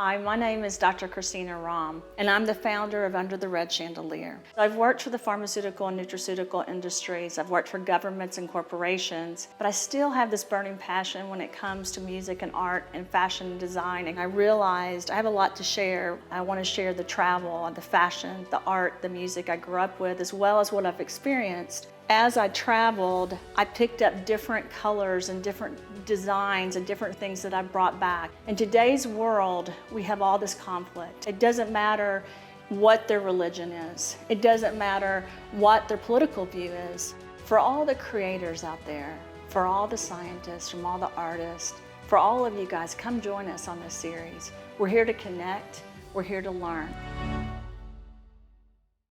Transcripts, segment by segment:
Hi, my name is Dr. Christina Rahm, and I'm the founder of Under the Red Chandelier. I've worked for the pharmaceutical and nutraceutical industries. I've worked for governments and corporations, but I still have this burning passion when it comes to music and art and fashion and design. And I realized I have a lot to share. I want to share the travel, the fashion, the art, the music I grew up with, as well as what I've experienced. As I traveled, I picked up different colors and different designs and different things that I brought back. In today's world, we have all this conflict. It doesn't matter what their religion is. It doesn't matter what their political view is. For all the creators out there, for all the scientists, from all the artists, for all of you guys, come join us on this series. We're here to connect. We're here to learn.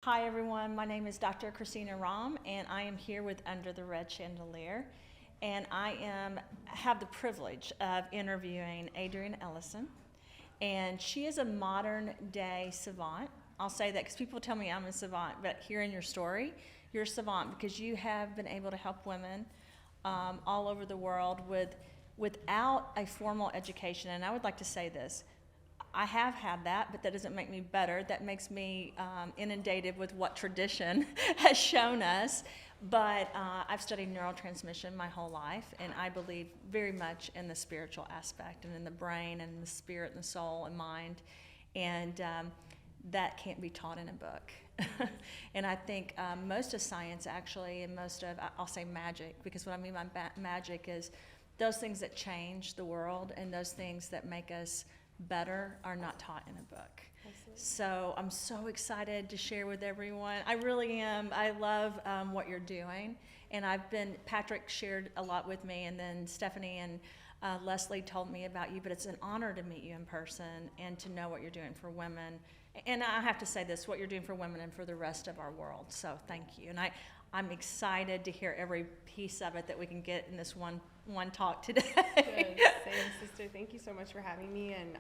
Hi everyone, my name is Dr. Christina Rahm, and I am here with Under the Red Chandelier, and I have the privilege of interviewing Adrian Ellison, and she is a modern day savant. I'll say that because people tell me I'm a savant, but hearing your story, you're a savant because you have been able to help women all over the world without a formal education. And I would like to say this. I have had that, but that doesn't make me better. That makes me inundated with what tradition has shown us. But I've studied neurotransmission my whole life, and I believe very much in the spiritual aspect and in the brain and the spirit and the soul and mind. And that can't be taught in a book. And I think most of science actually, and most of, I'll say magic, because what I mean by magic is those things that change the world and those things that make us better are not taught in a book. Absolutely. So I'm so excited to share with everyone. I really am. I love what you're doing, and Patrick shared a lot with me, and then Stephanie and Leslie told me about you, but it's an honor to meet you in person and to know what you're doing for women. And I have to say this, what you're doing for women and for the rest of our world. So thank you. And I'm excited to hear every piece of it that we can get in this one talk today. Good. Same, sister. Thank you so much for having me. And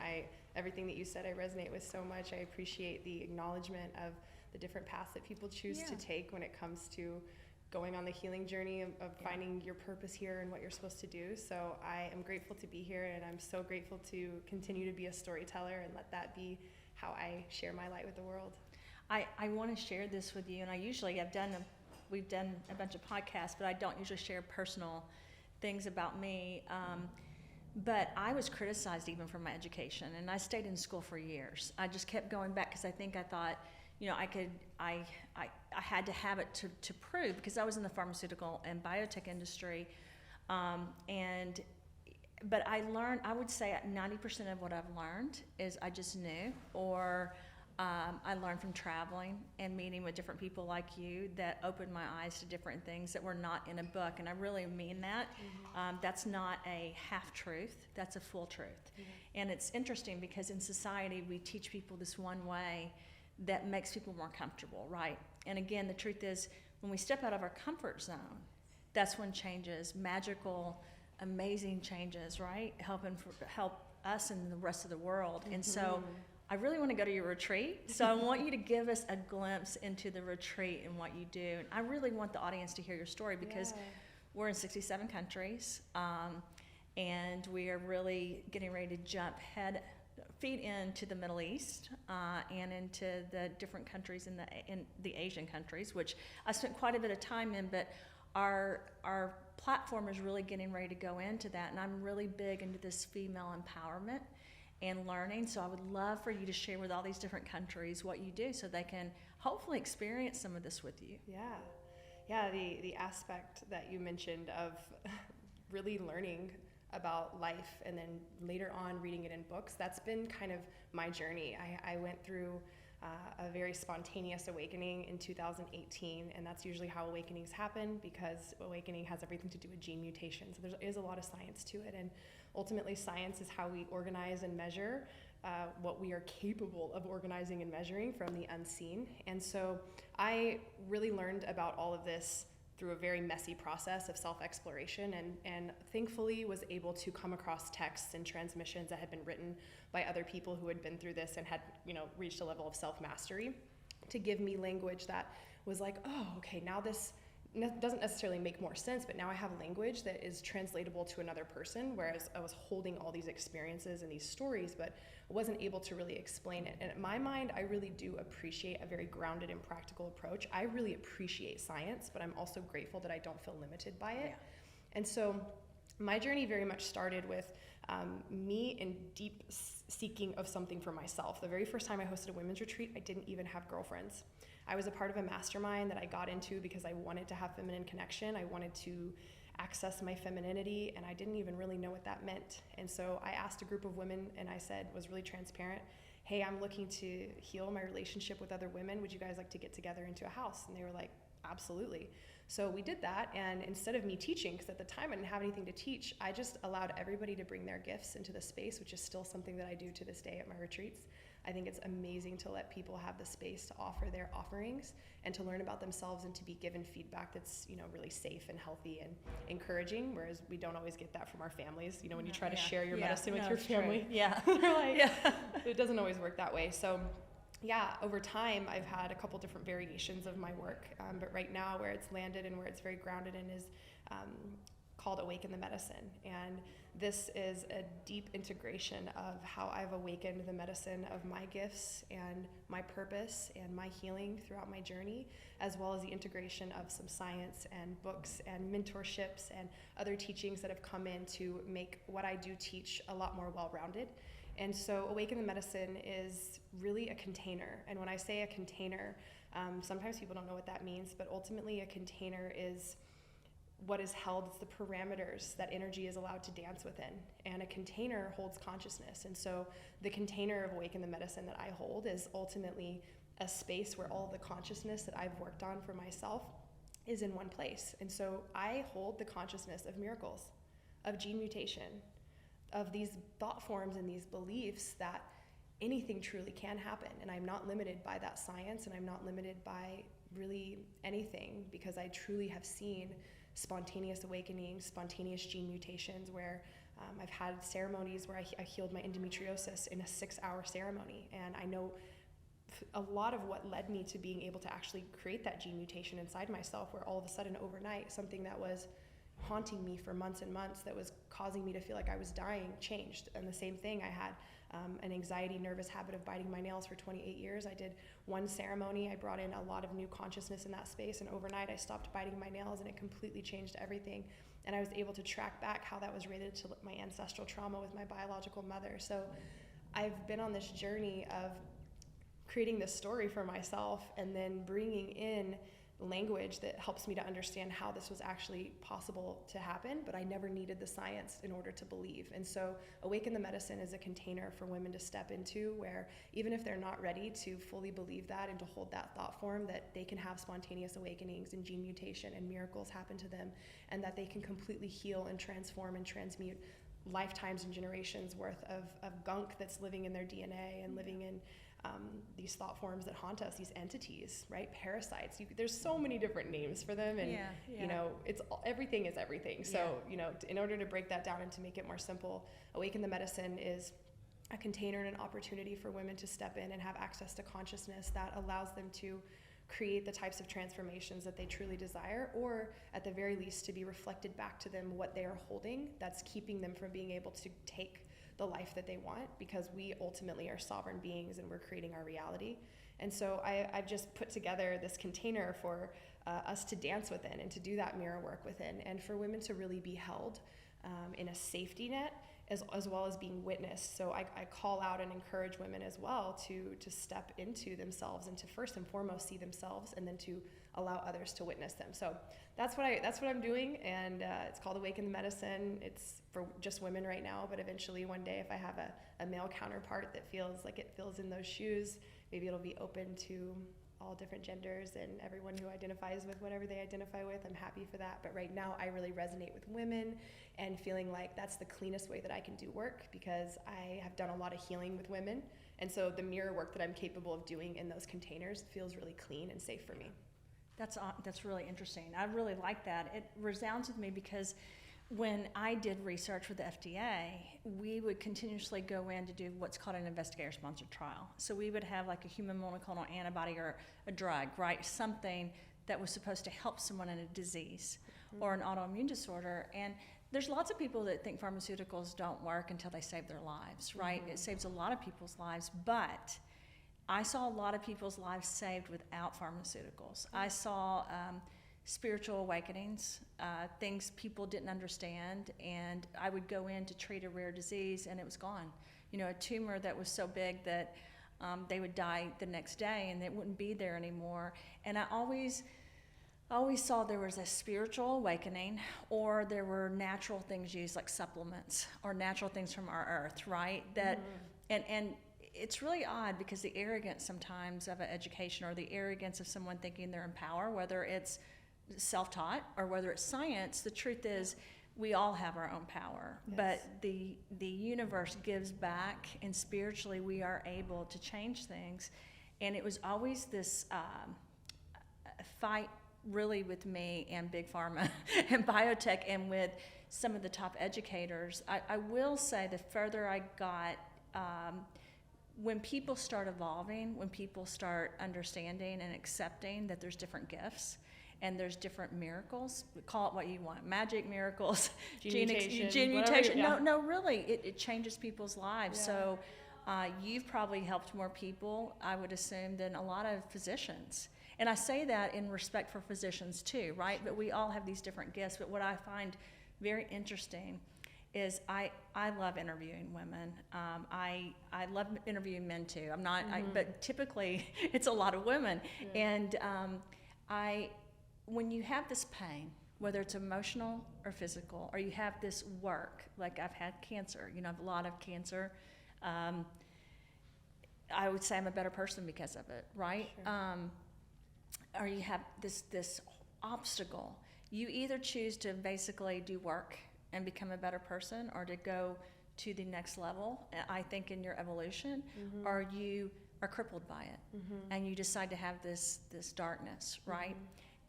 everything that you said, I resonate with so much. I appreciate the acknowledgement of the different paths that people choose to take when it comes to going on the healing journey of finding your purpose here and what you're supposed to do. So I am grateful to be here, and I'm so grateful to continue to be a storyteller and let that be how I share my light with the world. I want to share this with you, and we've done a bunch of podcasts, but I don't usually share personal things about me. But I was criticized even for my education, and I stayed in school for years. I just kept going back because I thought, I had to have it to prove, because I was in the pharmaceutical and biotech industry. But I would say 90% of what I've learned is I just knew, or I learned from traveling and meeting with different people like you that opened my eyes to different things that were not in a book. And I really mean that. Mm-hmm. That's not a half-truth. That's a full truth. Mm-hmm. And it's interesting because in society, we teach people this one way that makes people more comfortable, right? And again, the truth is, when we step out of our comfort zone, that's when changes, magical, amazing changes, right? Help us and the rest of the world. Mm-hmm. And so I really want to go to your retreat, so I want you to give us a glimpse into the retreat and what you do. And I really want the audience to hear your story, because we're in 67 countries, and we are really getting ready to jump feet into the Middle East and into the different countries in the Asian countries, which I spent quite a bit of time in, but our platform is really getting ready to go into that, and I'm really big into this female empowerment and learning. So I would love for you to share with all these different countries what you do, so they can hopefully experience some of this with you. Yeah, the aspect that you mentioned of really learning about life and then later on reading it in books, that's been kind of my journey. I went through a very spontaneous awakening in 2018, and that's usually how awakenings happen, because awakening has everything to do with gene mutation. So there is a lot of science to it, and ultimately science is how we organize and measure what we are capable of organizing and measuring from the unseen. And so I really learned about all of this through a very messy process of self-exploration, and thankfully was able to come across texts and transmissions that had been written by other people who had been through this and had reached a level of self-mastery, to give me language that was like, oh, okay, now this doesn't necessarily make more sense, but now I have language that is translatable to another person, whereas I was holding all these experiences and these stories, but wasn't able to really explain it. And in my mind, I really do appreciate a very grounded and practical approach. I really appreciate science, but I'm also grateful that I don't feel limited by it. Yeah. And so my journey very much started with me in deep seeking of something for myself. The very first time I hosted a women's retreat, I didn't even have girlfriends. I was a part of a mastermind that I got into because I wanted to have feminine connection. I wanted to access my femininity, and I didn't even really know what that meant. And so I asked a group of women, and I said, was really transparent, hey, I'm looking to heal my relationship with other women. Would you guys like to get together into a house? And they were like, absolutely. So we did that, and instead of me teaching, because at the time I didn't have anything to teach, I just allowed everybody to bring their gifts into the space, which is still something that I do to this day at my retreats. I think it's amazing to let people have the space to offer their offerings and to learn about themselves and to be given feedback that's, really safe and healthy and encouraging, whereas we don't always get that from our families. When you try to share your medicine with your family, they're like, it doesn't always work that way. So over time, I've had a couple different variations of my work, but right now where it's landed and where it's very grounded in is called Awaken the Medicine. And this is a deep integration of how I've awakened the medicine of my gifts and my purpose and my healing throughout my journey, as well as the integration of some science and books and mentorships and other teachings that have come in to make what I do teach a lot more well-rounded. And so Awaken the Medicine is really a container. And when I say a container, sometimes people don't know what that means, but ultimately a container is what is held, it's the parameters that energy is allowed to dance within. And a container holds consciousness. And so the container of Awaken the Medicine that I hold is ultimately a space where all the consciousness that I've worked on for myself is in one place. And so I hold the consciousness of miracles, of gene mutation, of these thought forms and these beliefs that anything truly can happen. And I'm not limited by that science, and I'm not limited by really anything, because I truly have seen spontaneous awakenings, spontaneous gene mutations, where I've had ceremonies where I healed my endometriosis in a 6-hour ceremony. And I know a lot of what led me to being able to actually create that gene mutation inside myself, where all of a sudden overnight, something that was haunting me for months and months, that was causing me to feel like I was dying, changed. And the same thing, I had an anxiety, nervous habit of biting my nails for 28 years. I did one ceremony, I brought in a lot of new consciousness in that space, and overnight I stopped biting my nails, and it completely changed everything. And I was able to track back how that was related to my ancestral trauma with my biological mother. So I've been on this journey of creating this story for myself, and then bringing in language that helps me to understand how this was actually possible to happen, but I never needed the science in order to believe. And so Awaken the Medicine is a container for women to step into, where even if they're not ready to fully believe that and to hold that thought form, that they can have spontaneous awakenings and gene mutation and miracles happen to them, and that they can completely heal and transform and transmute lifetimes and generations worth of gunk that's living in their DNA and living in these thought forms that haunt us, these entities, right? Parasites. There's so many different names for them, and it's everything is everything. So in order to break that down and to make it more simple, Awaken the Medicine is a container and an opportunity for women to step in and have access to consciousness that allows them to create the types of transformations that they truly desire, or at the very least to be reflected back to them what they are holding that's keeping them from being able to take the life that they want, because we ultimately are sovereign beings and we're creating our reality. And so I've just put together this container for us to dance within and to do that mirror work within, and for women to really be held in a safety net, as well as being witnessed. So I call out and encourage women as well to step into themselves and to first and foremost see themselves, and then to allow others to witness them. So that's what I'm doing, and it's called Awaken the Medicine. It's for just women right now, but eventually one day, if I have a male counterpart that feels like it fills in those shoes, maybe it'll be open to all different genders and everyone who identifies with whatever they identify with. I'm happy for that. But right now I really resonate with women, and feeling like that's the cleanest way that I can do work, because I have done a lot of healing with women. And so the mirror work that I'm capable of doing in those containers feels really clean and safe for me. That's really interesting. I really like that. It resounds with me because when I did research with the FDA, we would continuously go in to do what's called an investigator-sponsored trial. So we would have like a human monoclonal antibody or a drug, right? Something that was supposed to help someone in a disease or an autoimmune disorder. And there's lots of people that think pharmaceuticals don't work until they save their lives, right? It saves a lot of people's lives, but I saw a lot of people's lives saved without pharmaceuticals. I saw spiritual awakenings, things people didn't understand, and I would go in to treat a rare disease and it was gone. You know, a tumor that was so big that they would die the next day and it wouldn't be there anymore. And I always saw there was a spiritual awakening, or there were natural things used like supplements or natural things from our earth, right? That and it's really odd because the arrogance sometimes of an education, or the arrogance of someone thinking they're in power, whether it's self-taught or whether it's science, the truth is we all have our own power. Yes. But the universe gives back, and spiritually we are able to change things. And it was always this fight really with me and Big Pharma and biotech and with some of the top educators. I will say the further I got, when people start evolving, when people start understanding and accepting that there's different gifts and there's different miracles, call it what you want, magic, miracles, gene mutation. No, really, it changes people's lives. Yeah. So you've probably helped more people, I would assume, than a lot of physicians. And I say that in respect for physicians too, right? But we all have these different gifts. But what I find very interesting is I love interviewing women. I love interviewing men too. I'm not, but typically it's a lot of women. Yeah. And when you have this pain, whether it's emotional or physical, or you have this work, like I've had cancer, you know, I have a lot of cancer. I would say I'm a better person because of it, right? Sure. Or you have this obstacle. You either choose to basically do work and become a better person, or to go to the next level, I think, in your evolution, or you are crippled by it, and you decide to have this darkness, right?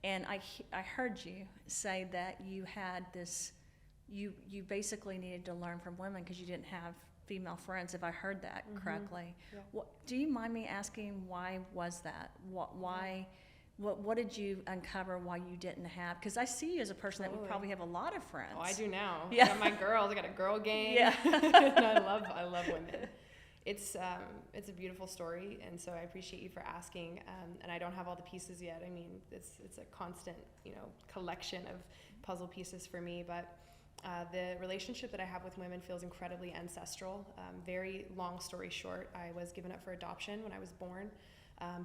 And I heard you say that you had this, you basically needed to learn from women because you didn't have female friends, if I heard that correctly. Yeah. Do you mind me asking, why was that? What did you uncover why you didn't have? Because I see you as a person that would probably have a lot of friends. Oh, I do now. Yeah. I got my girls. I got a girl gang. Yeah. I love women. It's a beautiful story, and so I appreciate you for asking. And I don't have all the pieces yet. I mean, it's a constant, collection of puzzle pieces for me. But the relationship that I have with women feels incredibly ancestral. Very long story short, I was given up for adoption when I was born.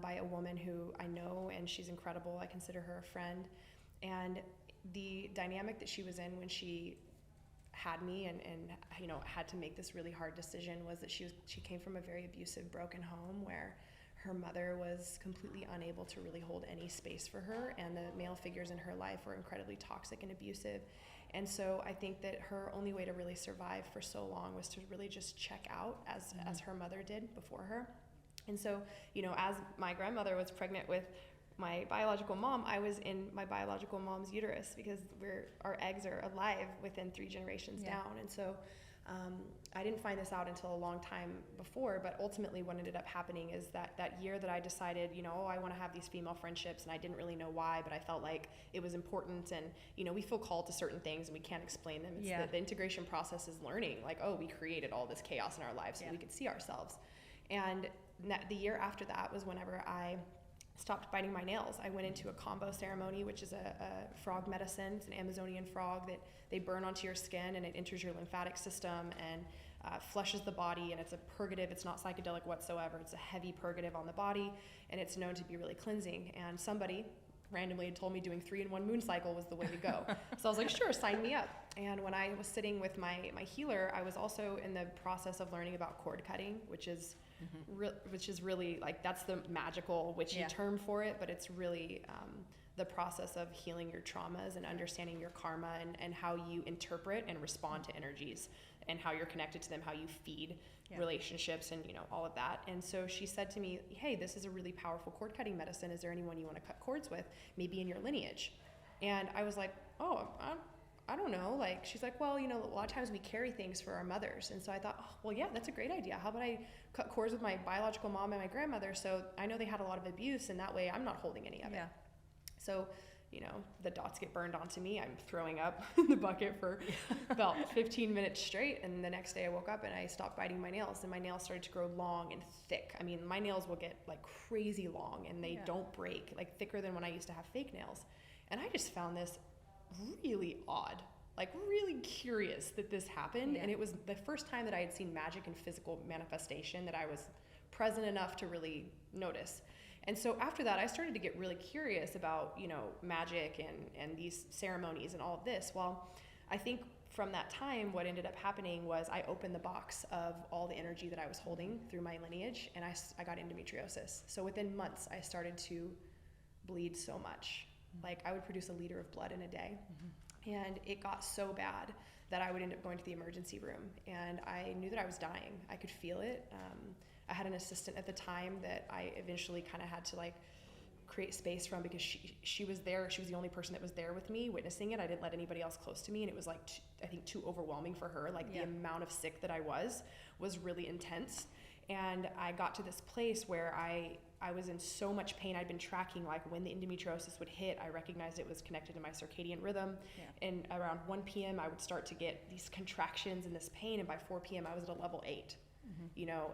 By a woman who I know, and she's incredible. I consider her a friend. And the dynamic that she was in when she had me and had to make this really hard decision was that she came from a very abusive, broken home where her mother was completely unable to really hold any space for her, and the male figures in her life were incredibly toxic and abusive. And so I think that her only way to really survive for so long was to really just check out as her mother did before her. And so, as my grandmother was pregnant with my biological mom, I was in my biological mom's uterus because our eggs are alive within 3 generations down. And so I didn't find this out until a long time before, but ultimately what ended up happening is that year that I decided, I want to have these female friendships, and I didn't really know why, but I felt like it was important. And, we feel called to certain things and we can't explain them. It's the integration process is learning, like, oh, we created all this chaos in our lives so we could see ourselves. And the year after that was whenever I stopped biting my nails. I went into a combo ceremony, which is a frog medicine. It's an Amazonian frog that they burn onto your skin, and it enters your lymphatic system and flushes the body, and it's a purgative. It's not psychedelic whatsoever. It's a heavy purgative on the body, and it's known to be really cleansing. And somebody randomly had told me doing 3-in-1 moon cycle was the way to go. So I was like, sure, sign me up. And when I was sitting with my healer, I was also in the process of learning about cord cutting, which is really, like, that's the magical witchy term for it, but it's really the process of healing your traumas and understanding your karma and how you interpret and respond to energies and how you're connected to them, how you feed relationships and all of that. And so she said to me, hey, this is a really powerful cord cutting medicine. Is there anyone you want to cut cords with, maybe in your lineage? And I was like, oh, I don't know. Like, she's like, well, a lot of times we carry things for our mothers. And so I thought, oh, well, yeah, that's a great idea. How about I cut cords with my biological mom and my grandmother, so I know they had a lot of abuse, and that way I'm not holding any of it. So, the dots get burned onto me. I'm throwing up in the bucket for about 15 minutes straight. And the next day I woke up and I stopped biting my nails, and my nails started to grow long and thick. I mean, my nails will get like crazy long, and they don't break, like thicker than when I used to have fake nails. And I just found this really odd, like really curious that this happened. And it was the first time that I had seen magic and physical manifestation that I was present enough to really notice. And so after that, I started to get really curious about, magic and these ceremonies and all of this. Well, I think from that time, what ended up happening was I opened the box of all the energy that I was holding through my lineage, and I got endometriosis. So within months, I started to bleed so much. Like I would produce a liter of blood in a day. And it got so bad that I would end up going to the emergency room. And I knew that I was dying. I could feel it. I had an assistant at the time that I eventually kind of had to like create space from, because she was there. She was the only person that was there with me witnessing it. I didn't let anybody else close to me. And it was like, I think too overwhelming for her. Like the amount of sick that I was really intense. And I got to this place where I was in so much pain. I'd been tracking like when the endometriosis would hit. I recognized it was connected to my circadian rhythm. And around 1 p.m. I would start to get these contractions and this pain. And by 4 p.m. I was at a level 8.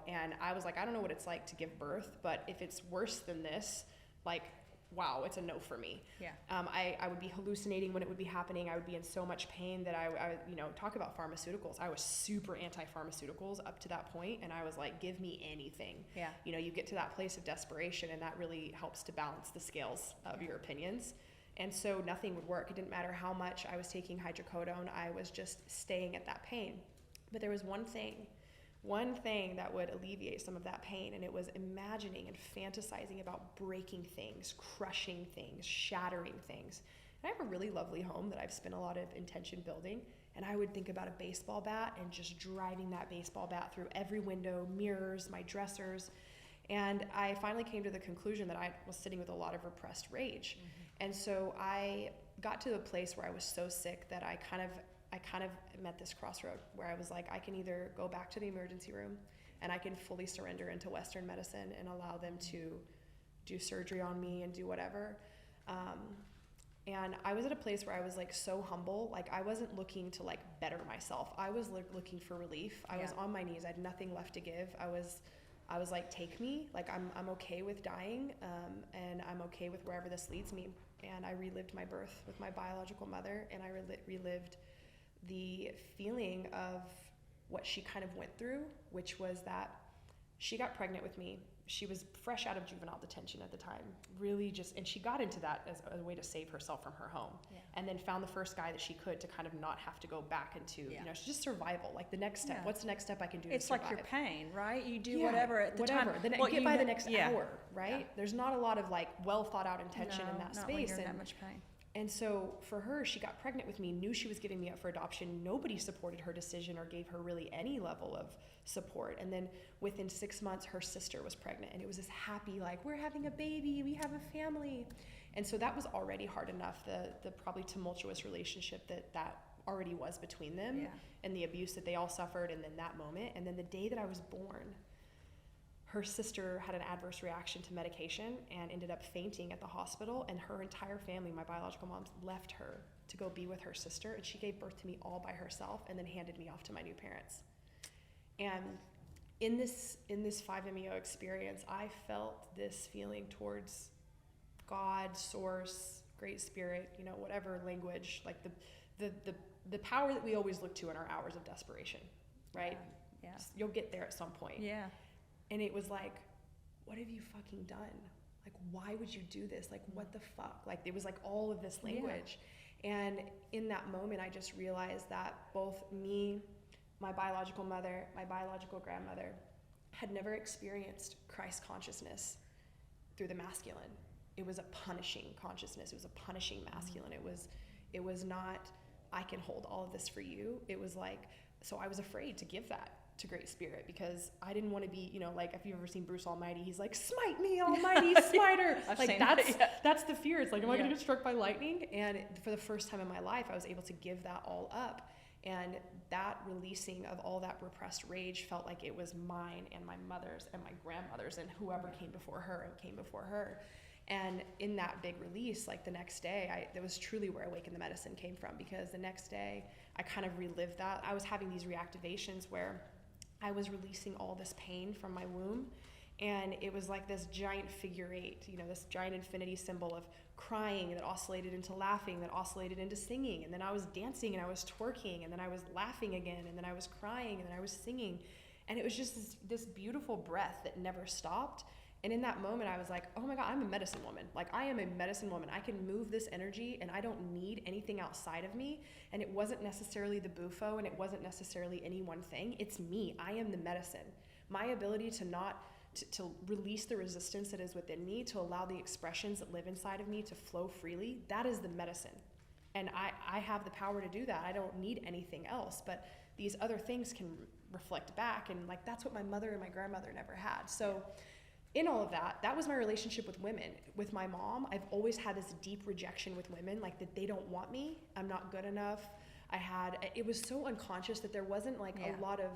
And I was like, I don't know what it's like to give birth, but if it's worse than this, like, wow, it's a no for me. I would be hallucinating when it would be happening. I would be in so much pain that I talk about pharmaceuticals. I was super anti-pharmaceuticals up to that point, and I was like, give me anything. You get to that place of desperation, and that really helps to balance the scales of your opinions. And so nothing would work. It didn't matter how much I was taking hydrocodone. I was just staying at that pain. But there was one thing that would alleviate some of that pain, and it was imagining and fantasizing about breaking things, crushing things, shattering things. And I have a really lovely home that I've spent a lot of intention building, and I would think about a baseball bat and just driving that baseball bat through every window, mirrors, my dressers. And I finally came to the conclusion that I was sitting with a lot of repressed rage. And so I got to a place where I was so sick that I kind of met this crossroad where I was like, I can either go back to the emergency room and I can fully surrender into Western medicine and allow them to do surgery on me and do whatever. And I was at a place where I was like so humble. Like I wasn't looking to like better myself. I was looking for relief. I was on my knees. I had nothing left to give. I was like, take me. Like I'm okay with dying, and I'm okay with wherever this leads me. And I relived my birth with my biological mother, and I relived the feeling of what she kind of went through, which was that she got pregnant with me. She was fresh out of juvenile detention at the time, and she got into that as a way to save herself from her home, and then found the first guy that she could to kind of not have to go back into, it's just survival. Like the next step, what's the next step I can do to survive? It's like your pain, right? You do whatever at the time. Get by the next hour, right? There's not a lot of like well thought out intention in that space. When you're in that much pain. And so for her, she got pregnant with me, knew she was giving me up for adoption. Nobody supported her decision or gave her really any level of support. And then within 6 months, her sister was pregnant. And it was this happy, like, we're having a baby, we have a family. And so that was already hard enough, the probably tumultuous relationship that already was between them, and the abuse that they all suffered, and then that moment. And then the day that I was born, her sister had an adverse reaction to medication and ended up fainting at the hospital, and her entire family, my biological mom, left her to go be with her sister, and she gave birth to me all by herself and then handed me off to my new parents. And in this 5-MeO experience, I felt this feeling towards God, source, great spirit, whatever language, like the power that we always look to in our hours of desperation, right? You'll get there at some point. And it was like, what have you fucking done? Like, why would you do this? Like, what the fuck? Like, it was like all of this language. And in that moment, I just realized that both me, my biological mother, my biological grandmother had never experienced Christ consciousness through the masculine. It was a punishing consciousness. It was a punishing masculine. It was not, I can hold all of this for you. It was like, so I was afraid to give that to Great Spirit, because I didn't want to be, like, if you've ever seen Bruce Almighty, he's like, smite me, Almighty Smiter. Like that's the fear. It's like, am I going to get struck by lightning? And for the first time in my life, I was able to give that all up. And that releasing of all that repressed rage felt like it was mine and my mother's and my grandmother's and whoever came before her. And in that big release, like the next day, that was truly where Awaken the Medicine came from, because the next day I kind of relived that. I was having these reactivations where I was releasing all this pain from my womb, and it was like this giant figure 8, this giant infinity symbol of crying that oscillated into laughing, that oscillated into singing, and then I was dancing and I was twerking, and then I was laughing again, and then I was crying, and then I was singing, and it was just this beautiful breath that never stopped. And in that moment, I was like, oh my God, I'm a medicine woman. Like, I am a medicine woman. I can move this energy, and I don't need anything outside of me. And it wasn't necessarily the bufo, and it wasn't necessarily any one thing. It's me. I am the medicine. My ability to release the resistance that is within me, to allow the expressions that live inside of me to flow freely, that is the medicine. And I have the power to do that. I don't need anything else. But these other things can reflect back, and like, that's what my mother and my grandmother never had. So in all of that was my relationship with women. With my mom, I've always had this deep rejection with women, like that they don't want me, I'm not good enough. It was so unconscious that there wasn't like a lot of,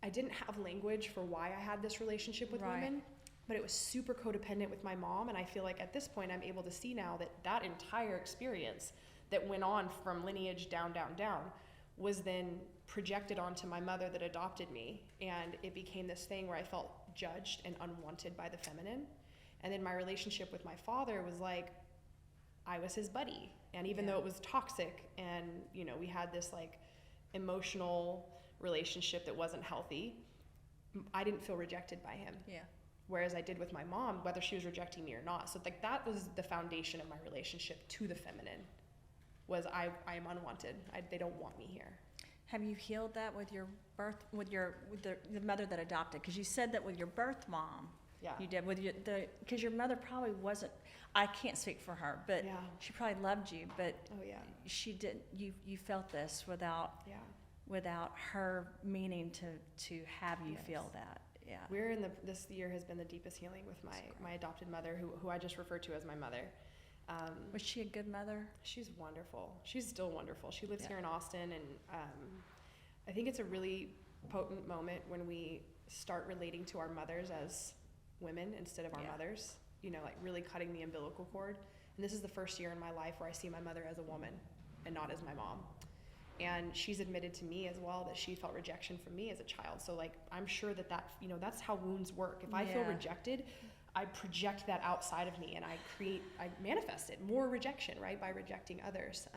I didn't have language for why I had this relationship with women, but it was super codependent with my mom. And I feel like at this point, I'm able to see now that entire experience that went on from lineage down, was then projected onto my mother that adopted me. And it became this thing where I felt judged and unwanted by the feminine. And then my relationship with my father was like, I was his buddy. And even though it was toxic, and we had this like emotional relationship that wasn't healthy, I didn't feel rejected by him. Yeah. Whereas I did with my mom, whether she was rejecting me or not. So like, that was the foundation of my relationship to the feminine, was I am unwanted. They don't want me here. Have you healed that with your birth, with the mother that adopted? Because you said that with your birth mom. Yeah. You did with because your mother probably wasn't. I can't speak for her, but she probably loved you. But she did. You felt this without her meaning to have you feel that. Yeah. We're in this year has been the deepest healing with my adopted mother, who I just refer to as my mother. Was she a good mother? She's wonderful. She's still wonderful. She lives here in Austin, and I think it's a really potent moment when we start relating to our mothers as women instead of our mothers, like really cutting the umbilical cord. And this is the first year in my life where I see my mother as a woman and not as my mom. And she's admitted to me as well that she felt rejection from me as a child. So like, I'm sure that that's how wounds work. If I feel rejected, I project that outside of me, and I manifest it, more rejection, right, by rejecting others.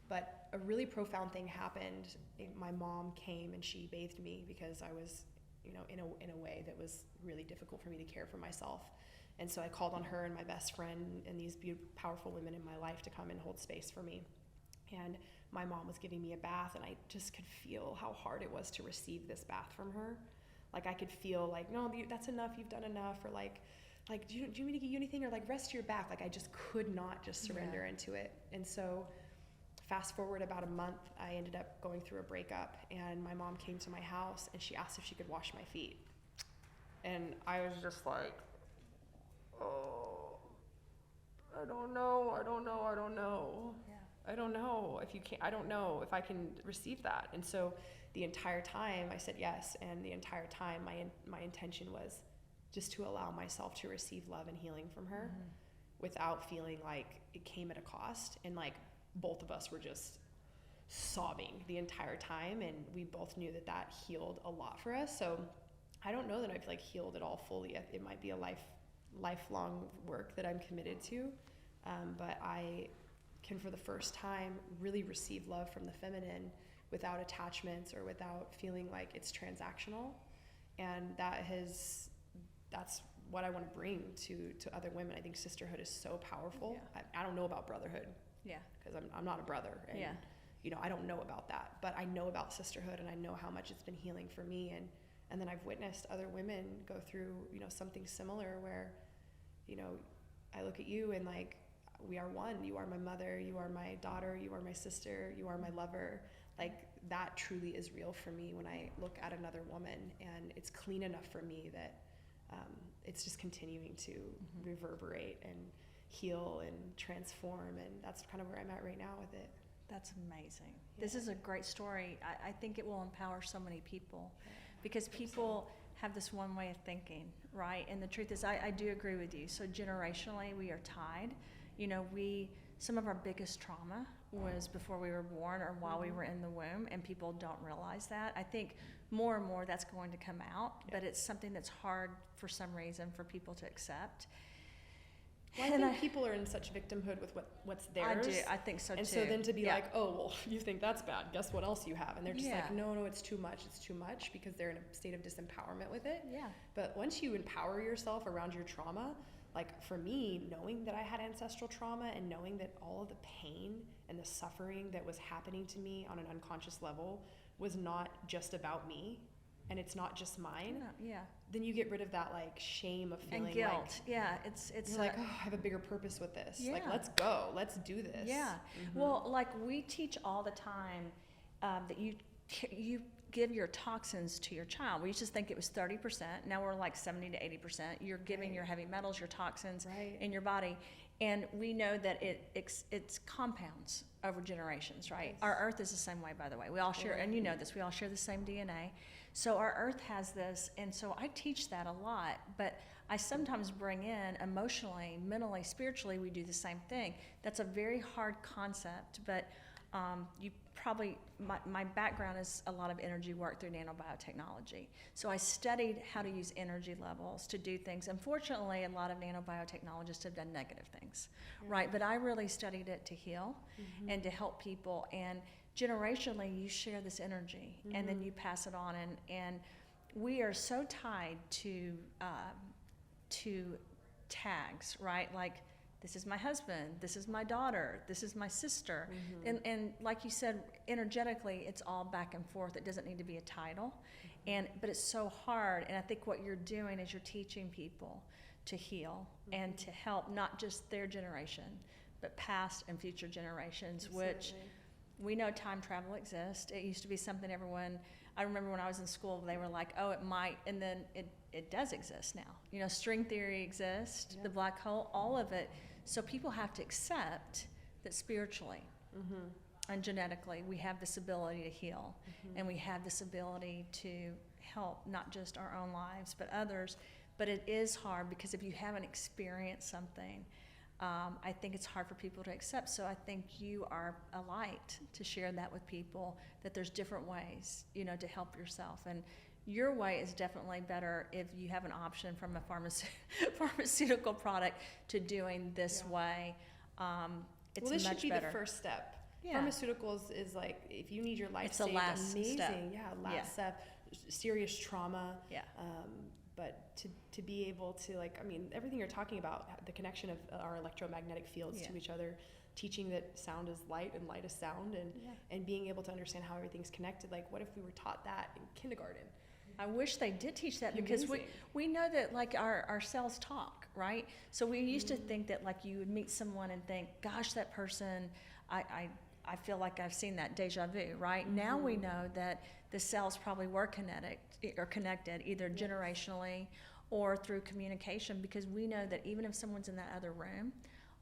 But a really profound thing happened. My mom came and she bathed me because I was, in a way that was really difficult for me to care for myself. And so I called on her and my best friend and these beautiful, powerful women in my life to come and hold space for me. And my mom was giving me a bath, and I just could feel how hard it was to receive this bath from her. Like, I could feel like, no, that's enough, you've done enough, or like, do you want me to give you anything, or like, rest your back. Like, I just could not just surrender into it. And so fast forward about a month, I ended up going through a breakup, and my mom came to my house and she asked if she could wash my feet. And I was just like, oh, I don't know. I don't know if you can. I don't know if I can receive that. And so the entire time I said yes, and the entire time my intention was just to allow myself to receive love and healing from her, without feeling like it came at a cost. And like, both of us were just sobbing the entire time, and we both knew that healed a lot for us. So I don't know that I've like healed it all fully. It might be a lifelong work that I'm committed to, but I can, for the first time, really receive love from the feminine without attachments or without feeling like it's transactional. And that's what I want to bring to other women. I think sisterhood is so powerful. I don't know about brotherhood. Yeah. Because I'm not a brother. And, I don't know about that. But I know about sisterhood, and I know how much it's been healing for me. And then I've witnessed other women go through, something similar where, I look at you and like, we are one. You are my mother, you are my daughter, you are my sister, you are my lover. Like, that truly is real for me when I look at another woman, and it's clean enough for me that it's just continuing to reverberate and heal and transform, and that's kind of where I'm at right now with it. That's amazing. This is a great story. I think it will empower so many people, because people have this one way of thinking, right? And the truth is, I do agree with you. So generationally, we are tied. You know, some of our biggest trauma was before we were born or while we were in the womb, and people don't realize that. I think more and more that's going to come out, but it's something that's hard for some reason for people to accept. Well, I think people are in such victimhood with what's theirs. I think so too. And so then to be like, oh, well, you think that's bad. Guess what else you have? And they're just like, no, it's too much. It's too much, because they're in a state of disempowerment with it. Yeah. But once you empower yourself around your trauma, like for me, knowing that I had ancestral trauma and knowing that all of the pain and the suffering that was happening to me on an unconscious level was not just about me, and it's not just mine. Then you get rid of that like shame of feeling and guilt. It's like, oh, I have a bigger purpose with this. Like, let's go, let's do this. Well, like we teach all the time that you give your toxins to your child. We used to think it was 30%. Now we're like 70 to 80%. You're giving your heavy metals, your toxins in your body. And we know that it's compounds over generations, right? Yes. Our earth is the same way, by the way. We all share, and you know this, we all share the same DNA. So our earth has this, and so I teach that a lot, but I sometimes bring in emotionally, mentally, spiritually, we do the same thing. That's a very hard concept, but you probably, my background is a lot of energy work through nanobiotechnology. So I studied how to use energy levels to do things. Unfortunately, a lot of nanobiotechnologists have done negative things, right? But I really studied it to heal and to help people. And generationally, you share this energy and then you pass it on. And we are so tied to tags, right? Like, this is my husband, this is my daughter, this is my sister. And like you said, energetically, it's all back and forth. It doesn't need to be a title. But it's so hard. And I think what you're doing is you're teaching people to heal and to help not just their generation, but past and future generations, which we know time travel exists. It used to be something I remember when I was in school, they were like, oh, it might, and then it does exist now. You know, string theory exists, the black hole, all of it. So people have to accept that spiritually and genetically we have this ability to heal, and we have this ability to help not just our own lives but others. But it is hard, because if you haven't experienced something, I think it's hard for people to accept. So I think you are a light to share that with people, that there's different ways, you know, to help yourself. And your way is definitely better if you have an option from a pharmaceutical product to doing this way. It's this much should be better. The first step. Pharmaceuticals is like, if you need your life saved, amazing. Last step. Serious trauma. But to be able to, like, I mean, everything you're talking about, the connection of our electromagnetic fields to each other, teaching that sound is light and light is sound, and being able to understand how everything's connected. Like, what if we were taught that in kindergarten? I wish they did teach that, because we know that, like, our cells talk, right? So we used to think that, like, you would meet someone and think, gosh, that person, I feel like I've seen that deja vu, right? Now we know that the cells probably were connected either generationally or through communication, because we know that even if someone's in that other room,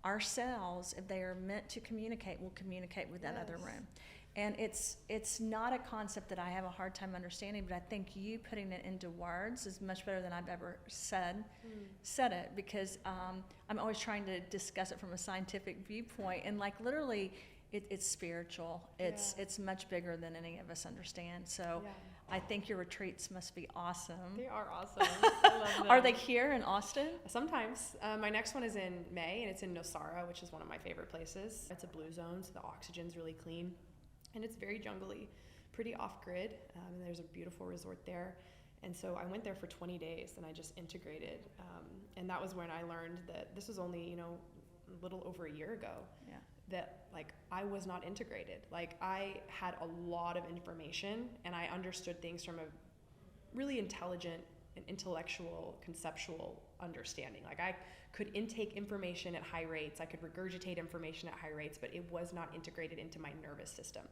our cells, if they are meant to communicate, will communicate with that other room. And it's not a concept that I have a hard time understanding, but I think you putting it into words is much better than I've ever said it, because I'm always trying to discuss it from a scientific viewpoint, and like literally it's spiritual. It's much bigger than any of us understand. So I think your retreats must be awesome. They are awesome. I love them. Are they here in Austin? Sometimes. My next one is in May, and it's in Nosara, which is one of my favorite places. It's a blue zone, so the oxygen's really clean. And it's very jungly, pretty off-grid. There's a beautiful resort there. And so I went there for 20 days, and I just integrated. And that was when I learned that this was only, a little over a year ago, that, like, I was not integrated. Like, I had a lot of information, and I understood things from a really intelligent and intellectual, conceptual understanding. Like, I could intake information at high rates, I could regurgitate information at high rates, but it was not integrated into my nervous system,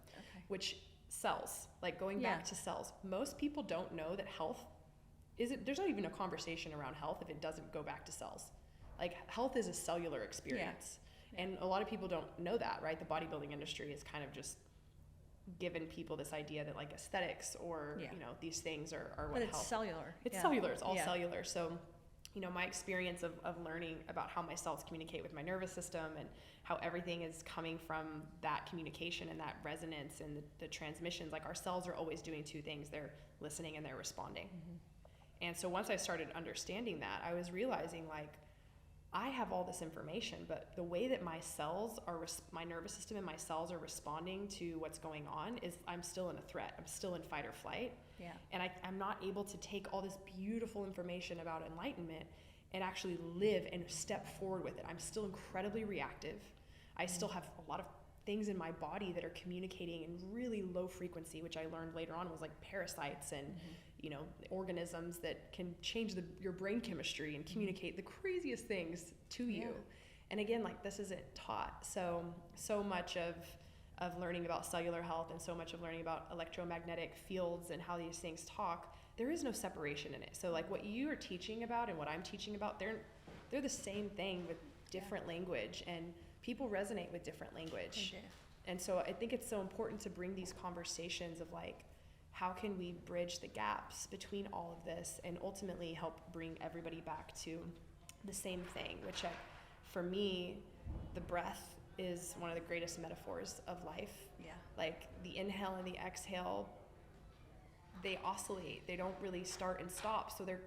which cells, like going back to cells, most people don't know that there's not even a conversation around health if it doesn't go back to cells. Like, health is a cellular experience. And a lot of people don't know that, right? The bodybuilding industry is kind of just given people this idea that like aesthetics or, Yeah. you know, these things are what But it's help. cellular. It's Yeah. cellular. It's all Yeah. cellular. So, you know, my experience of learning about how my cells communicate with my nervous system and how everything is coming from that communication and that resonance and the transmissions, like our cells are always doing two things. They're listening and they're responding. Mm-hmm. And so once I started understanding that, I was realizing like, I have all this information, but the way that my cells are, my nervous system and my cells are responding to what's going on is I'm still in a threat. I'm still in fight or flight. Yeah. And I'm not able to take all this beautiful information about enlightenment and actually live and step forward with it. I'm still incredibly reactive. I still have a lot of things in my body that are communicating in really low frequency, which I learned later on was like parasites and you know, organisms that can change your brain chemistry and communicate the craziest things to you. And again, like this isn't taught. So much of learning about cellular health and so much of learning about electromagnetic fields and how these things talk, there is no separation in it. So like what you are teaching about and what I'm teaching about, they're the same thing with different language, and people resonate with different language. They do. And so I think it's so important to bring these conversations of like, how can we bridge the gaps between all of this and ultimately help bring everybody back to the same thing, which for me, the breath is one of the greatest metaphors of life. Yeah. Like the inhale and the exhale, they oscillate. They don't really start and stop. So they're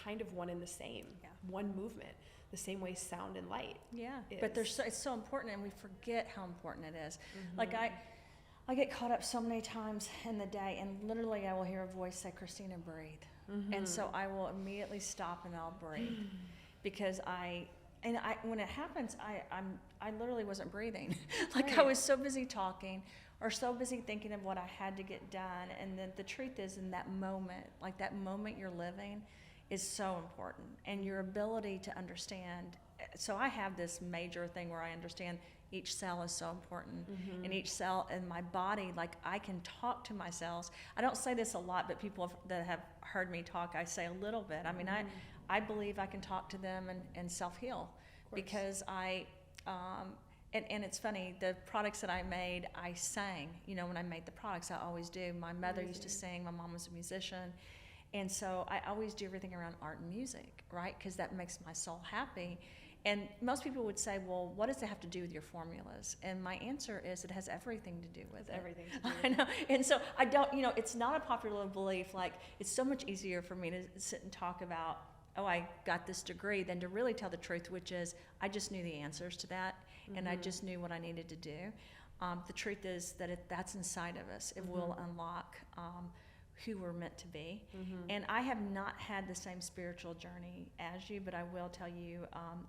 kind of one and the same, one movement, the same way sound and light. Yeah. is. But it's so important, and we forget how important it is. Like I get caught up so many times in the day, and literally I will hear a voice say, "Christina, breathe." And so I will immediately stop and I'll breathe because when it happens, I literally wasn't breathing. Like I was so busy talking or so busy thinking of what I had to get done. And then the truth is, in that moment, like that moment you're living is so important, and your ability to understand. So I have this major thing where I understand each cell is so important, and each cell in my body, like I can talk to my cells. I don't say this a lot, but people that have heard me talk, I say a little bit. I mean, I believe I can talk to them and self-heal because and it's funny, the products that I made, I sang. You know, when I made the products, I always do. My mother used to sing, my mom was a musician. And so I always do everything around art and music, right? Because that makes my soul happy. And most people would say, well, what does it have to do with your formulas? And my answer is it has everything to do with it. Everything to do with I know. And so I don't, you know, it's not a popular belief. Like, it's so much easier for me to sit and talk about, oh, I got this degree, than to really tell the truth, which is I just knew the answers to that, and I just knew what I needed to do. The truth is that that's inside of us. It will unlock who we're meant to be. And I have not had the same spiritual journey as you, but I will tell you,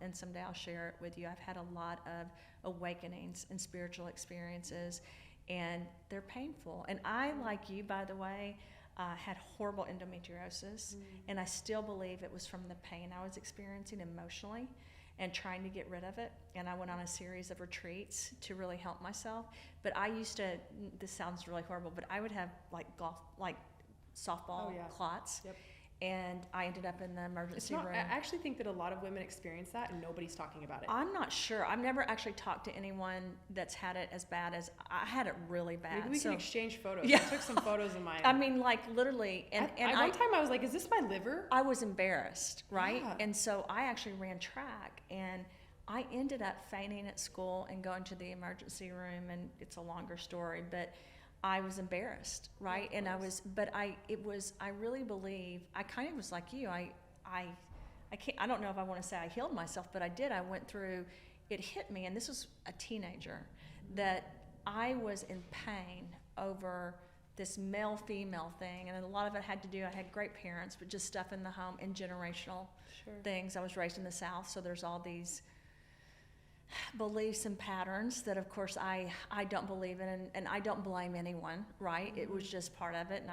and someday I'll share it with you, I've had a lot of awakenings and spiritual experiences, and they're painful. And I, like you, by the way, had horrible endometriosis, and I still believe it was from the pain I was experiencing emotionally and trying to get rid of it. And I went on a series of retreats to really help myself. But I used to, this sounds really horrible, but I would have like softball clots. And I ended up in the emergency room. I actually think that a lot of women experience that and nobody's talking about it. I'm not sure. I've never actually talked to anyone that's had it as bad as I had. It really bad. Maybe we can exchange photos. Yeah. I took some photos of mine. I mean, like literally. And one time I was like, is this my liver? I was embarrassed, right? Yeah. And so I actually ran track, and I ended up fainting at school and going to the emergency room, and it's a longer story, but I was embarrassed, right? And I really believe, I kind of was like you, I don't know if I want to say I healed myself, but I did. I went through, it hit me, and this was a teenager, that I was in pain over this male-female thing, and a lot of it had to do, I had great parents, but just stuff in the home and generational things. I was raised in the South, so there's all these beliefs and patterns that, of course, I don't believe in, and I don't blame anyone, right? It was just part of it, and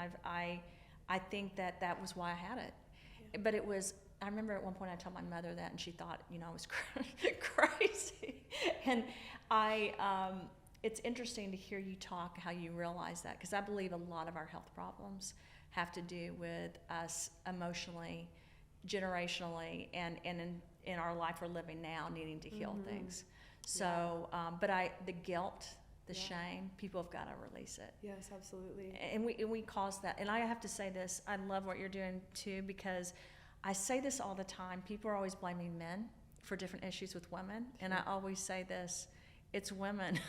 I think that was why I had it. But it was, I remember at one point I told my mother that, and she thought, you know, I was crazy. And it's interesting to hear you talk, how you realize that, because I believe a lot of our health problems have to do with us emotionally, generationally, and in our life we're living now, needing to heal things. So, but the guilt the shame, people have got to release it. Yes, absolutely. And we cause that. And I have to say this, I love what you're doing too, because I say this all the time. People are always blaming men for different issues with women. Sure. And I always say this, it's women.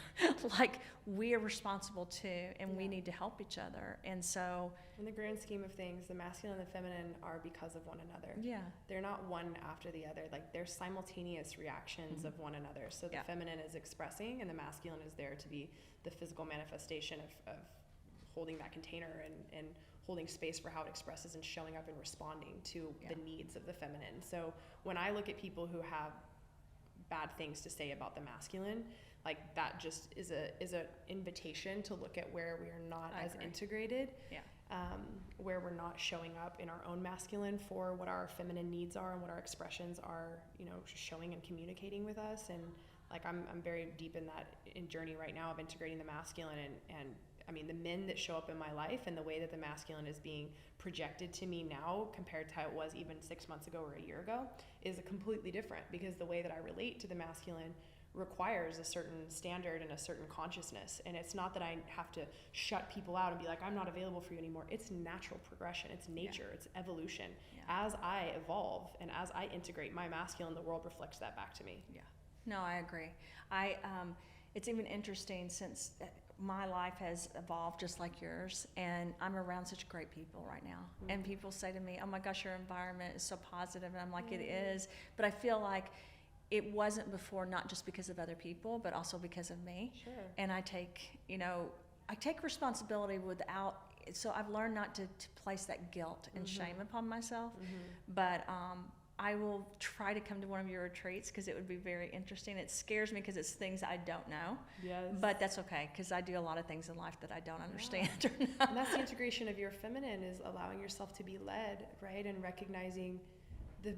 Like, we are responsible too, and we need to help each other. And so, in the grand scheme of things, the masculine and the feminine are because of one another. yeah. They're not one after the other. Like, they're simultaneous reactions of one another. So the feminine is expressing, and the masculine is there to be the physical manifestation of holding that container and holding space for how it expresses and showing up and responding to the needs of the feminine. So when I look at people who have bad things to say about the masculine, like, that just is a invitation to look at where we are not as integrated, where we're not showing up in our own masculine for what our feminine needs are and what our expressions are, you know, showing and communicating with us. And like, I'm very deep in that journey right now of integrating the masculine, and I mean, the men that show up in my life and the way that the masculine is being projected to me now compared to how it was even 6 months ago or a year ago is completely different, because the way that I relate to the masculine requires a certain standard and a certain consciousness. And it's not that I have to shut people out and be like, I'm not available for you anymore. It's natural progression. It's nature. It's evolution. As I evolve and as I integrate my masculine, the world reflects that back to me. Yeah. No, I agree. It's even interesting since my life has evolved just like yours, and I'm around such great people right now. And people say to me, oh my gosh, your environment is so positive. And I'm like, it is. But I feel like it wasn't before, not just because of other people, but also because of me. Sure. And I take responsibility without, so I've learned not to place that guilt and shame upon myself. But I will try to come to one of your retreats, because it would be very interesting. It scares me because it's things I don't know. Yes. But that's okay, because I do a lot of things in life that I don't understand or know. And that's the integration of your feminine, is allowing yourself to be led, right? And recognizing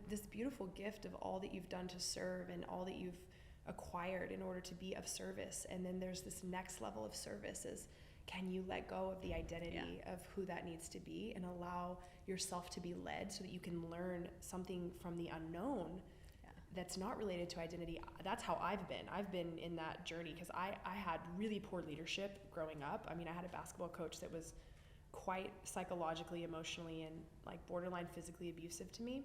this beautiful gift of all that you've done to serve and all that you've acquired in order to be of service. And then there's this next level of service is, can you let go of the identity of who that needs to be and allow yourself to be led so that you can learn something from the unknown that's not related to identity. That's how I've been in that journey, because I had really poor leadership growing up. I mean, I had a basketball coach that was quite psychologically, emotionally, and like borderline physically abusive to me.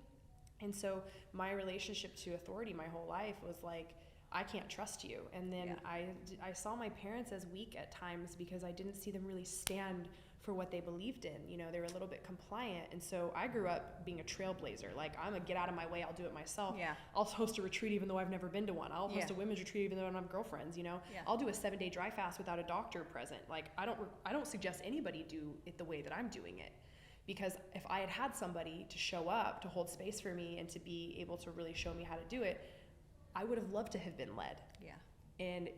And so my relationship to authority my whole life was like, I can't trust you. And then I saw my parents as weak at times, because I didn't see them really stand for what they believed in. You know, they were a little bit compliant. And so I grew up being a trailblazer. Like, I'm a get out of my way, I'll do it myself. Yeah. I'll host a retreat even though I've never been to one. I'll host a women's retreat even though I don't have girlfriends, you know. Yeah. I'll do a 7-day dry fast without a doctor present. Like, I don't suggest anybody do it the way that I'm doing it. Because if I had had somebody to show up, to hold space for me, and to be able to really show me how to do it, I would have loved to have been led. Yeah. And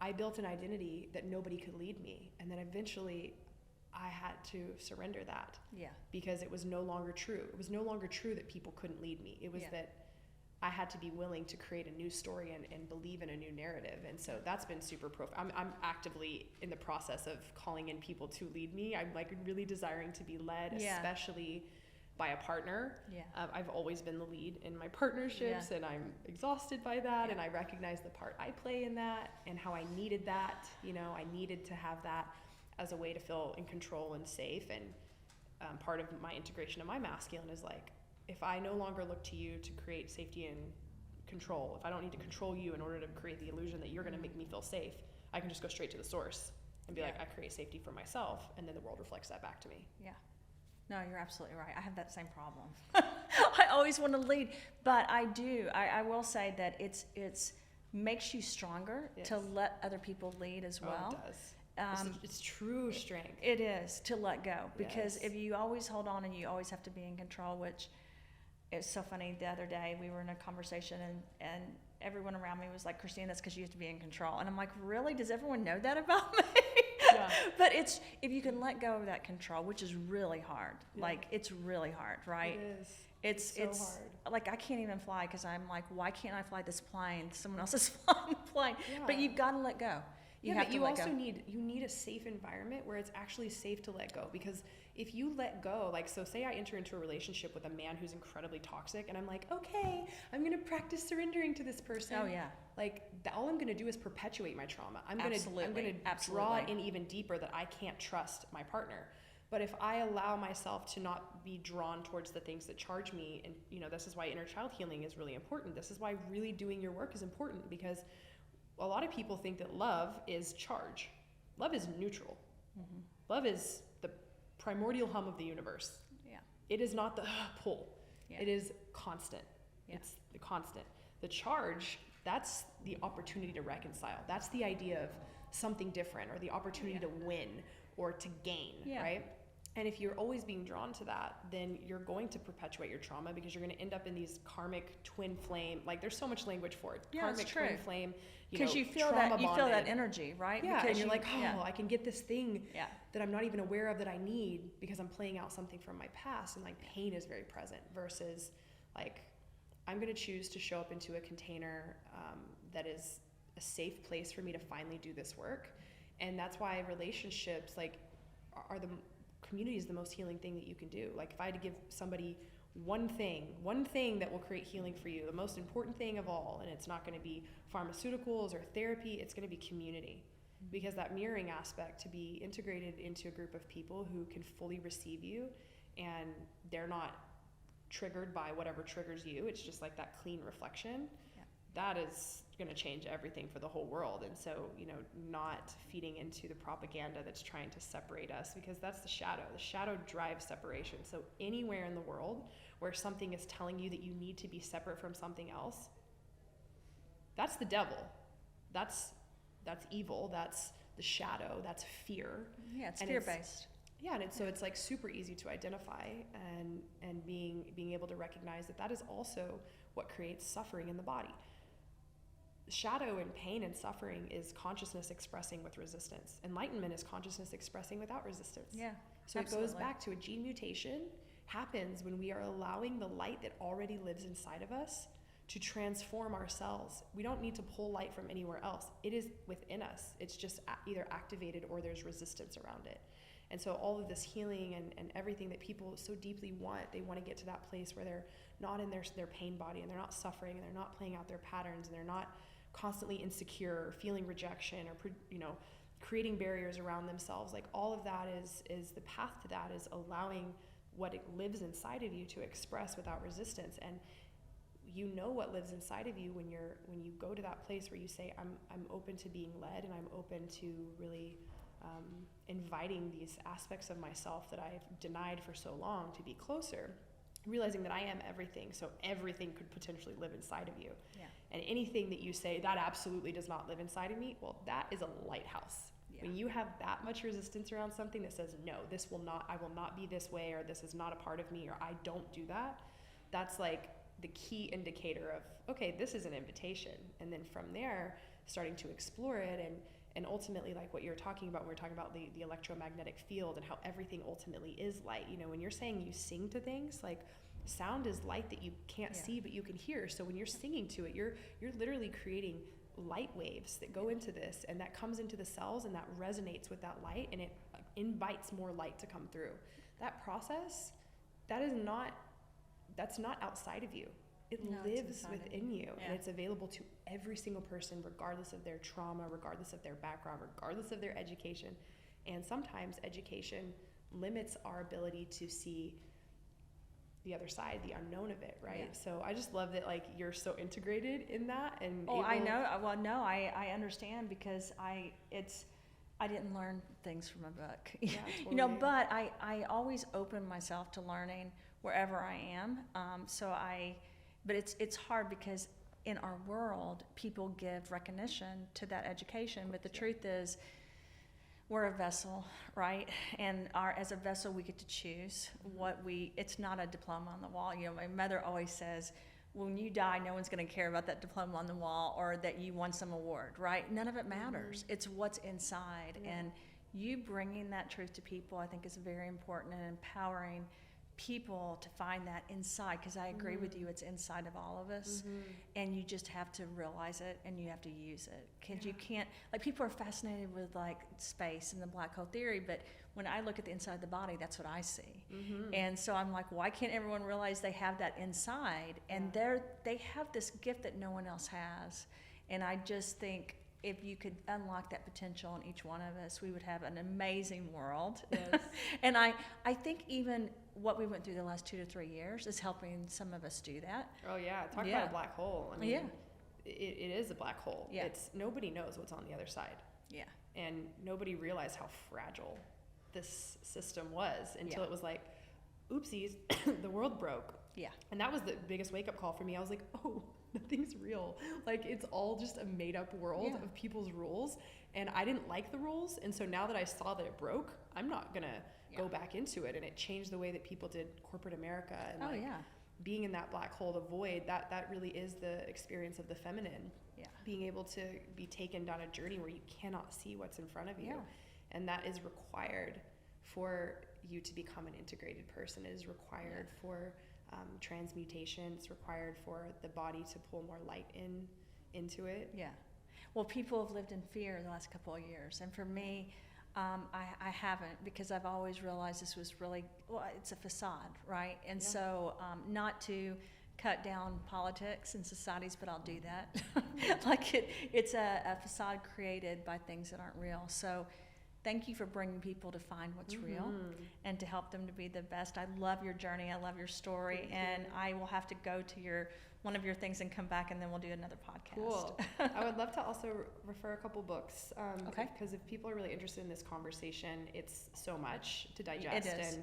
I built an identity that nobody could lead me. And then eventually I had to surrender that. Yeah. Because it was no longer true. It was no longer true that people couldn't lead me. It was that I had to be willing to create a new story and believe in a new narrative. And so that's been super profound. I'm actively in the process of calling in people to lead me. I'm like really desiring to be led, especially by a partner. Yeah. I've always been the lead in my partnerships, and I'm exhausted by that. And I recognize the part I play in that and how I needed that. You know, I needed to have that as a way to feel in control and safe. And part of my integration of my masculine is like, if I no longer look to you to create safety and control, if I don't need to control you in order to create the illusion that you're going to make me feel safe, I can just go straight to the source and be like, I create safety for myself, and then the world reflects that back to me. Yeah. No, you're absolutely right. I have that same problem. I always want to lead, but I do. I will say that it's makes you stronger to let other people lead as well. Oh, it does. It's true strength. It is, to let go, because if you always hold on and you always have to be in control, which it's so funny. The other day we were in a conversation and everyone around me was like, Christina, that's because you have to be in control. And I'm like, really? Does everyone know that about me? Yeah. But it's, if you can let go of that control, which is really hard. Yeah. Like, it's really hard, right? It is. It's hard. Like, I can't even fly because I'm like, why can't I fly this plane? Someone else is flying the plane. Yeah. But you've got to let go. You also need a safe environment where it's actually safe to let go, because if you let go, like, so say I enter into a relationship with a man who's incredibly toxic, and I'm like, okay, I'm going to practice surrendering to this person. Oh yeah. Like, all I'm going to do is perpetuate my trauma. I'm going to draw in even deeper that I can't trust my partner. But if I allow myself to not be drawn towards the things that charge me, and you know, this is why inner child healing is really important. This is why really doing your work is important, because a lot of people think that love is charge. Love is neutral. Mm-hmm. Love is the primordial hum of the universe. Yeah. It is not the pull. Yeah. It is constant. Yeah. It's the constant. The charge, that's the opportunity to reconcile. That's the idea of something different, or the opportunity to win or to gain, right? And if you're always being drawn to that, then you're going to perpetuate your trauma, because you're going to end up in these karmic twin flame. Like, there's so much language for it. Yeah, karmic it's true. twin flame. Because you feel that energy, right? Yeah, because and you're like, I can get this thing yeah. that I'm not even aware of that I need, because I'm playing out something from my past, and like pain is very present, versus like, I'm going to choose to show up into a container that is a safe place for me to finally do this work. And that's why relationships like are the community is the most healing thing that you can do. Like, if I had to give somebody one thing that will create healing for you, the most important thing of all, and it's not going to be pharmaceuticals or therapy, it's going to be community. Because that mirroring aspect, to be integrated into a group of people who can fully receive you, and they're not triggered by whatever triggers you, it's just like that clean reflection. That is going to change everything for the whole world. And so, you know, not feeding into the propaganda that's trying to separate us, because that's the shadow. The shadow drives separation. So anywhere in the world where something is telling you that you need to be separate from something else, that's the devil. That's evil. That's the shadow. That's fear. Yeah, it's fear-based. Yeah, and so it's like super easy to identify, and being able to recognize that is also what creates suffering in the body. Shadow and pain and suffering is consciousness expressing with resistance. Enlightenment is consciousness expressing without resistance. Yeah, so absolutely. It goes back to a gene mutation happens when we are allowing the light that already lives inside of us to transform our cells. We don't need to pull light from anywhere else. It is within us. It's just either activated or there's resistance around it. And so all of this healing and everything that people so deeply want, they want to get to that place where they're not in their pain body, and they're not suffering, and they're not playing out their patterns, and they're not constantly insecure or feeling rejection, or, you know, creating barriers around themselves. Like, all of that is the path to that, is allowing what it lives inside of you to express without resistance. And you know what lives inside of you when you go to that place where you say, I'm open to being led, and I'm open to really inviting these aspects of myself that I've denied for so long to be closer, realizing that I am everything, so everything could potentially live inside of you. Yeah. And anything that you say, that absolutely does not live inside of me, well, that is a lighthouse. Yeah. When you have that much resistance around something that says, no, I will not be this way, or this is not a part of me, or I don't do that, that's like the key indicator of, okay, this is an invitation. And then from there, starting to explore it, and ultimately, like what you're talking about when we're talking about the electromagnetic field and how everything ultimately is light. You know, when you're saying you sing to things, like, sound is light that you can't see but you can hear. So when you're singing to it, you're literally creating light waves that go into this, and that comes into the cells, and that resonates with that light, and it invites more light to come through. That process, that's not outside of you. It lives within you, and it's available to every single person, regardless of their trauma, regardless of their background, regardless of their education. And sometimes education limits our ability to see the other side, the unknown of it, right? Yeah. So I just love that, like, you're so integrated in that. And I know. Well, no, I understand, because I didn't learn things from a book. Yeah, totally. You know, but I always open myself to learning wherever I am. But it's hard, because in our world, people give recognition to that education, but the truth is, we're a vessel, right? And as a vessel, we get to choose it's not a diploma on the wall. You know, my mother always says, when you die, no one's going to care about that diploma on the wall, or that you won some award, right? None of it matters. Mm-hmm. It's what's inside. Yeah. And you bringing that truth to people, I think, is very important and empowering people to find that inside, because I agree with you, it's inside of all of us, and you just have to realize it and you have to use it, because you can't, like, people are fascinated with like space and the black hole theory, but when I look at the inside of the body, that's what I see. And so I'm like, why can't everyone realize they have that inside, and they have this gift that no one else has. And I just think if you could unlock that potential in each one of us, we would have an amazing world. Yes. And I think even what we went through the last 2 to 3 years is helping some of us do that. Oh yeah, talk about a black hole. I mean, it is a black hole. Yeah. It's, nobody knows what's on the other side. Yeah. And nobody realized how fragile this system was until it was like, oopsies, the world broke. Yeah. And that was the biggest wake-up call for me. I was like, oh, nothing's real. Like, it's all just a made-up world of people's rules. And I didn't like the rules. And so now that I saw that it broke, I'm not going to go back into it. And it changed the way that people did corporate America. And being in that black hole, the void, that really is the experience of the feminine. Yeah. Being able to be taken down a journey where you cannot see what's in front of you. Yeah. And that is required for you to become an integrated person. It is required for transmutation. It's required for the body to pull more light into it. Yeah. Well, people have lived in fear the last couple of years. And for me, I haven't, because I've always realized this was really, well, it's a facade, right? And so not to cut down politics and societies, but I'll do that. Like it's a facade created by things that aren't real. So thank you for bringing people to find what's real and to help them to be the best. I love your journey. I love your story. And I will have to go to one of your things and come back, and then we'll do another podcast. Cool. I would love to also refer a couple books. Because if people are really interested in this conversation, it's so much to digest. It is,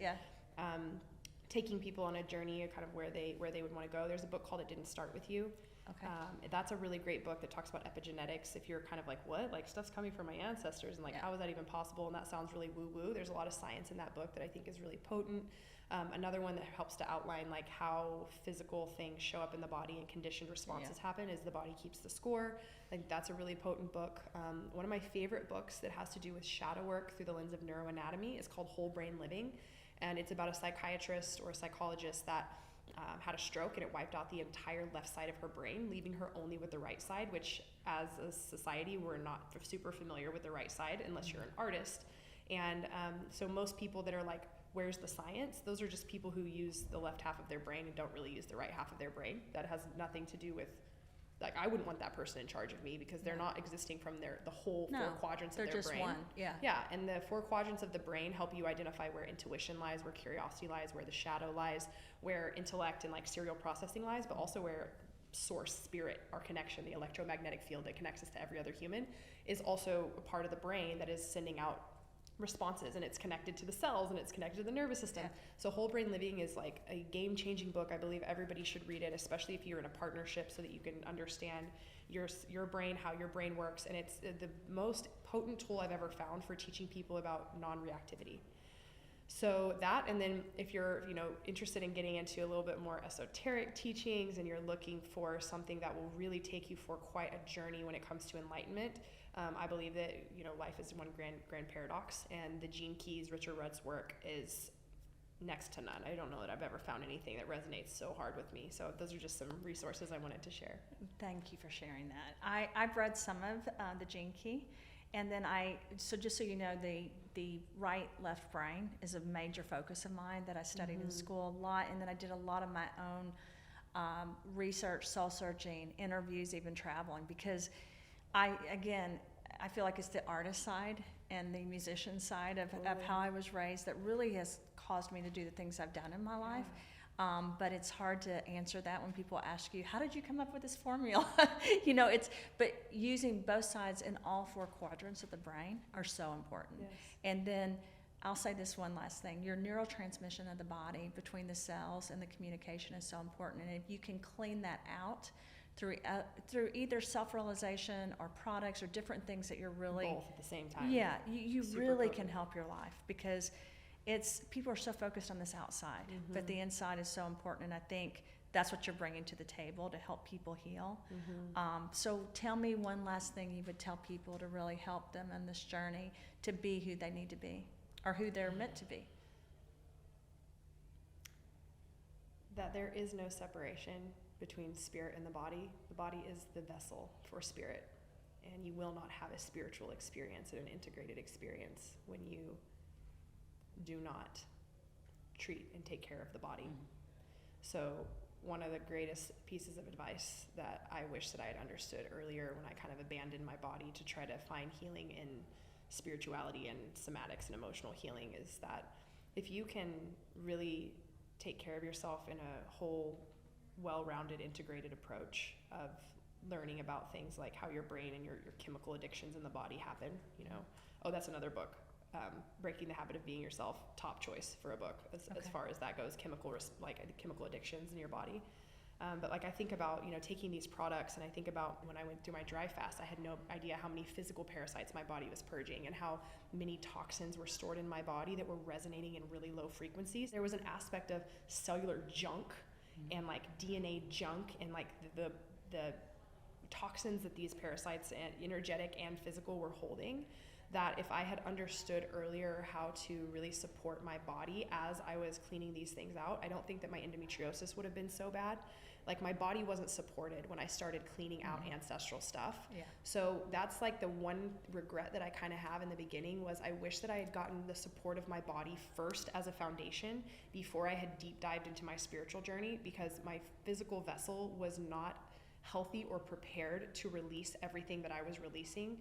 and, taking people on a journey, kind of where they would want to go. There's a book called It Didn't Start With You. Okay. That's a really great book that talks about epigenetics. If you're kind of like, what? Like, stuff's coming from my ancestors, and like, how is that even possible? And that sounds really woo-woo. There's a lot of science in that book that I think is really potent. Another one that helps to outline like how physical things show up in the body and conditioned responses happen is The Body Keeps the Score. I think that's a really potent book. One of my favorite books that has to do with shadow work through the lens of neuroanatomy is called Whole Brain Living. And it's about a psychiatrist or a psychologist that had a stroke, and it wiped out the entire left side of her brain, leaving her only with the right side, which as a society, we're not super familiar with the right side unless you're an artist. And so most people that are like, where's the science? Those are just people who use the left half of their brain and don't really use the right half of their brain. That has nothing to do with, like, I wouldn't want that person in charge of me, because they're not existing from the whole 4 quadrants of their brain. They're just one, Yeah, and the 4 quadrants of the brain help you identify where intuition lies, where curiosity lies, where the shadow lies, where intellect and like serial processing lies, but also where source, spirit, our connection, the electromagnetic field that connects us to every other human, is also a part of the brain that is sending out responses, and it's connected to the cells, and it's connected to the nervous system. So Whole Brain Living is like a game-changing book. I believe everybody should read it, especially if you're in a partnership, so that you can understand your brain, how your brain works. And it's the most potent tool I've ever found for teaching people about non-reactivity. So that, and then if you're interested in getting into a little bit more esoteric teachings, and you're looking for something that will really take you for quite a journey when it comes to enlightenment, I believe that life is one grand paradox, and the Gene Keys, Richard Rudd's work is next to none. I don't know that I've ever found anything that resonates so hard with me. So those are just some resources I wanted to share. Thank you for sharing that. I've read some of the Gene Key, and then so just so you know, the right left brain is a major focus of mine that I studied in school a lot, and then I did a lot of my own research, soul searching, interviews, even traveling, because I feel like it's the artist side and the musician side of how I was raised that really has caused me to do the things I've done in my life. But it's hard to answer that when people ask you, how did you come up with this formula? But using both sides in all 4 quadrants of the brain are so important. Yes. And then I'll say this one last thing. Your neurotransmission of the body between the cells and the communication is so important. And if you can clean that out through either self-realization or products or different things that you're really... Both at the same time. Yeah, you really can help your life, because people are so focused on this outside, but the inside is so important, and I think that's what you're bringing to the table to help people heal. So tell me one last thing you would tell people to really help them in this journey to be who they need to be, or who they're meant to be. that there is no separation between spirit and the body. The body is the vessel for spirit, and you will not have a spiritual experience and an integrated experience when you do not treat and take care of the body. So one of the greatest pieces of advice that I wish that I had understood earlier when I kind of abandoned my body to try to find healing in spirituality and somatics and emotional healing is that if you can really take care of yourself in a whole, well-rounded, integrated approach of learning about things like how your brain and your chemical addictions in the body happen, you know. Oh, that's another book. Breaking the Habit of Being Yourself, top choice for a book as far as that goes, chemical addictions in your body. But like I think about, you know, taking these products, and I think about when I went through my dry fast, I had no idea how many physical parasites my body was purging and how many toxins were stored in my body that were resonating in really low frequencies. There was an aspect of cellular junk and like DNA junk and like the toxins that these parasites, and energetic and physical, were holding, that if I had understood earlier how to really support my body as I was cleaning these things out, I don't think that my endometriosis would have been so bad. Like my body wasn't supported when I started cleaning out ancestral stuff. Yeah. So that's like the one regret that I kind of have in the beginning was I wish that I had gotten the support of my body first as a foundation before I had deep dived into my spiritual journey, because my physical vessel was not healthy or prepared to release everything that I was releasing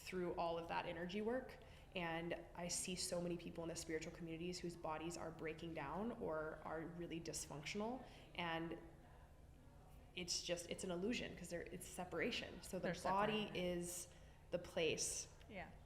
through all of that energy work. And I see so many people in the spiritual communities whose bodies are breaking down or are really dysfunctional, and it's an illusion because it's separation. So the body is the place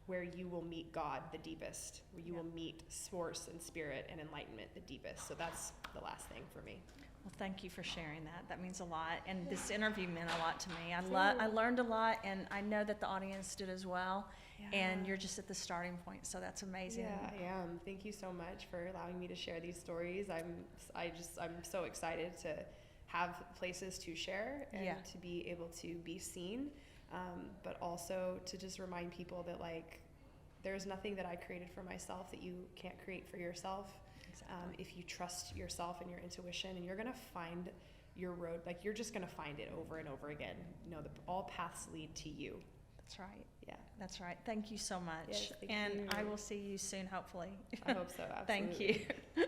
where you will meet God the deepest, where you will meet source and spirit and enlightenment the deepest. So that's the last thing for me. Well, thank you for sharing that. That means a lot. And this interview meant a lot to me. I learned a lot, and I know that the audience did as well. Yeah. And you're just at the starting point, so that's amazing. Yeah, I am. Thank you so much for allowing me to share these stories. I'm so excited to have places to share and to be able to be seen, but also to just remind people that like there's nothing that I created for myself that you can't create for yourself. Exactly. If you trust yourself and your intuition, and you're gonna find your road, like you're just gonna find it over and over again. You know, all paths lead to you. That's right. Yeah. That's right. Thank you so much. Yes, thank and you. I will see you soon, hopefully. I hope so. Absolutely. Thank you.